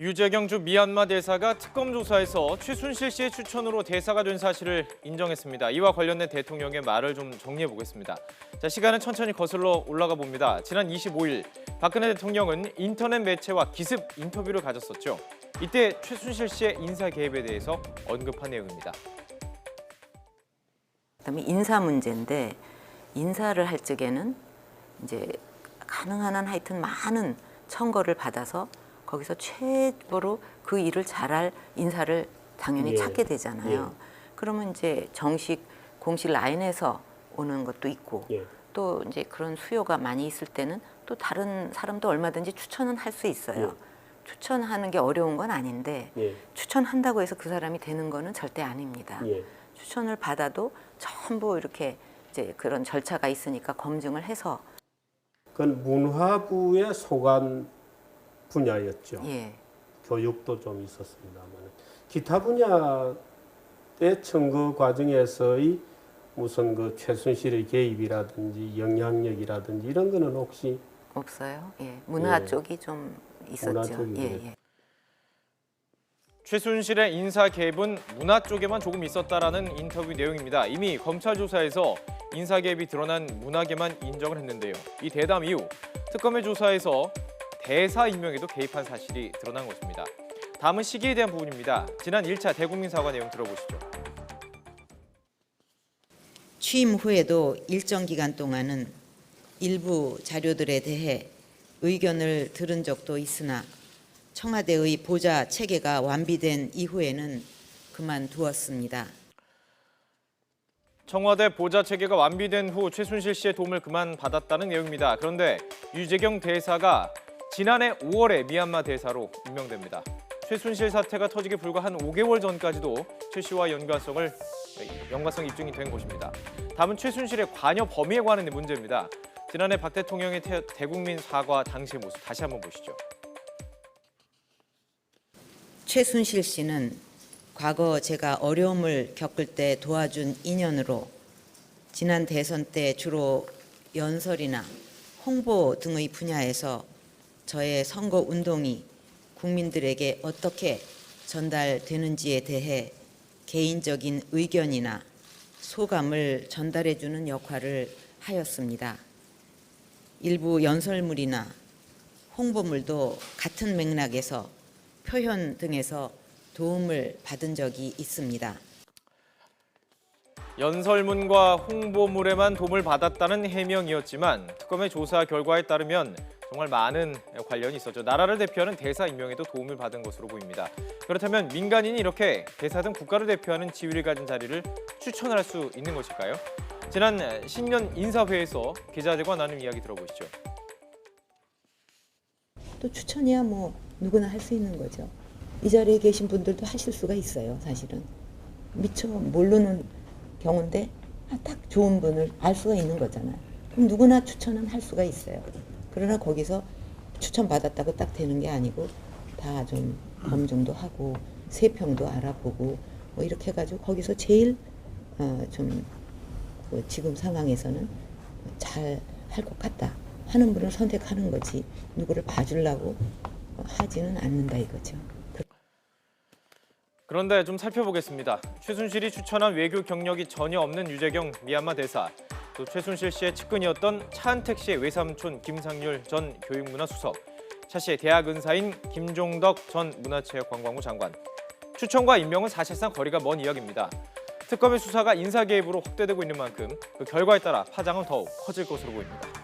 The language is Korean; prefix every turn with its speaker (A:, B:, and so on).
A: 유재경 주 미얀마 대사가 특검 조사에서 최순실 씨의 추천으로 대사가 된 사실을 인정했습니다. 이와 관련된 대통령의 말을 좀 정리해 보겠습니다. 자, 시간은 천천히 거슬러 올라가 봅니다. 지난 25일 박근혜 대통령은 인터넷 매체와 기습 인터뷰를 가졌었죠. 이때 최순실 씨의 인사 개입에 대해서 언급한 내용입니다.
B: 그다음에 인사 문제인데 인사를 할 적에는 이제 가능한 한 하여튼 많은 청거를 받아서 거기서 최고로 그 일을 잘할 인사를 당연히 찾게 되잖아요. 그러면 이제 정식 공식 라인에서 오는 것도 있고 또 이제 그런 수요가 많이 있을 때는 또 다른 사람도 얼마든지 추천은 할 수 있어요. 추천하는 게 어려운 건 아닌데 추천한다고 해서 그 사람이 되는 거는 절대 아닙니다. 추천을 받아도 전부 이렇게 이제 그런 절차가 있으니까 검증을 해서.
C: 그건 문화부의 소관 분야였죠. 교육도 좀 있었습니다만 기타 분야의 청구 과정에서의 무슨 그 최순실의 개입이라든지 영향력이라든지 이런 거는 혹시
B: 없어요. 문화 쪽이 좀 있었죠.
A: 최순실의 인사 개입은 문화 쪽에만 조금 있었다라는 인터뷰 내용입니다. 이미 검찰 조사에서 인사 개입이 드러난 문화계만 인정을 했는데요. 이 대담 이후 특검의 조사에서 대사 임명에도 개입한 사실이 드러난 것입니다. 다음은 시기에 대한 부분입니다. 지난 1차 대국민 사과 내용 들어보시죠.
B: 취임 후에도 일정 기간 동안은 일부 자료들에 대해 의견을 들은 적도 있으나 청와대의 보좌 체계가 완비된 이후에는 그만두었습니다.
A: 청와대 보좌 체계가 완비된 후 최순실 씨의 도움을 그만받았다는 내용입니다. 그런데 유재경 대사가 지난해 5월에 미얀마 대사로 임명됩니다. 최순실 사태가 터지기 불과 한 5개월 전까지도 최 씨와 연관성이 입증이 된 것입니다. 다음은 최순실의 관여 범위에 관한 문제입니다. 지난해 박 대통령의 대국민 사과 당시의 모습 다시 한번 보시죠.
B: 최순실 씨는 과거 제가 어려움을 겪을 때 도와준 인연으로 지난 대선 때 주로 연설이나 홍보 등의 분야에서 저의 선거 운동이 국민들에게 어떻게 전달되는지에 대해 개인적인 의견이나 소감을 전달해주는 역할을 하였습니다. 일부 연설물이나 홍보물도 같은 맥락에서 표현 등에서 도움을 받은 적이 있습니다.
A: 연설문과 홍보물에만 도움을 받았다는 해명이었지만 특검의 조사 결과에 따르면 정말 많은 관련이 있었죠. 나라를 대표하는 대사 임명에도 도움을 받은 것으로 보입니다. 그렇다면 민간인이 이렇게 대사 등 국가를 대표하는 지위를 가진 자리를 추천할 수 있는 것일까요? 지난 신년 인사회에서 기자들과 나눈 이야기 들어보시죠.
D: 또 추천이야 뭐 누구나 할 수 있는 거죠. 이 자리에 계신 분들도 하실 수가 있어요. 사실은 미처 모르는 경우인데 딱 좋은 분을 알 수가 있는 거잖아요. 그럼 누구나 추천은 할 수가 있어요. 그러나 거기서 추천받았다고 딱 되는 게 아니고 다 좀 검증도 하고 세평도 알아보고 뭐 이렇게 해가지고 거기서 제일 좀 지금 상황에서는 잘 할 것 같다 하는 분을 선택하는 거지 누구를 봐주려고 하지는 않는다 이거죠.
A: 그런데 좀 살펴보겠습니다. 최순실이 추천한 외교 경력이 전혀 없는 유재경 미얀마 대사, 또 최순실 씨의 측근이었던 차은택 씨의 외삼촌 김상률 전 교육문화수석, 차 씨의 대학 은사인 김종덕 전 문화체육관광부 장관. 추천과 임명은 사실상 거리가 먼 이야기입니다. 특검의 수사가 인사 개입으로 확대되고 있는 만큼 그 결과에 따라 파장은 더욱 커질 것으로 보입니다.